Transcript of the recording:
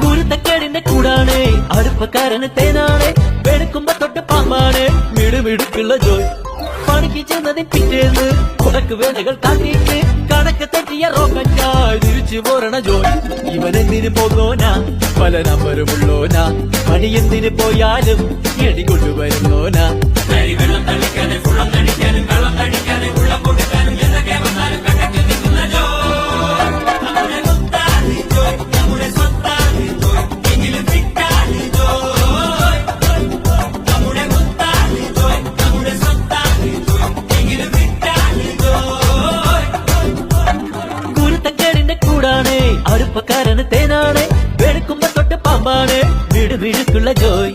കുരുത്തക്കേടിന്റെ കൂടാണ് അടുപ്പക്കാരന് തേനാണ് വെളുക്കുമ്പോ തൊട്ട് പാമ്പാണ് മിടുമിടുക്കുള്ള ജോയ് പണിക്ക് ചെന്നതിൽ പിറ്റേന്ന് കുടക്ക് വേലകൾ കാട്ടിയിട്ട് കണക്ക് തെറ്റിയ റോക്കറ്റായി തിരിച്ചു പോരണ ജോയ് ഇവനെന്തിന് പോന്നോനാ പല നമ്പരുമുള്ളോനാ പണി എന്തിന് പോയാലും എടി കൊണ്ടുവരുന്നോനാ വെള്ളം തളിക്കാനും വെള്ളം തളിക്കാനും വെള്ളം തളിക്കാനും വെള്ളം കൊടുക്കാനും എന്തൊക്കെ വന്നാലും കണ്ടക്ക് നിൽക്കുന്ന ജോയ് നമ്മുടെ സ്വത്താണ് ജോയ് നമ്മുടെ സ്വത്താണ് ജോയ് എങ്കിലും ഫിറ്റാണ് ജോയ് നമ്മുടെ സ്വത്താണ് ജോയ് നമ്മുടെ സ്വത്താണ് ജോയ് എങ്കിലും ഫിറ്റാണ് ജോയ് കുരുത്തക്കേടിന്റെ കൂടാണ് അടുപ്പക്കാരന് തേനാണ് വെളുക്കുമ്പോ തൊട്ട് പാമ്പാണ് വീട് വീടുക്കുള്ള ജോയ്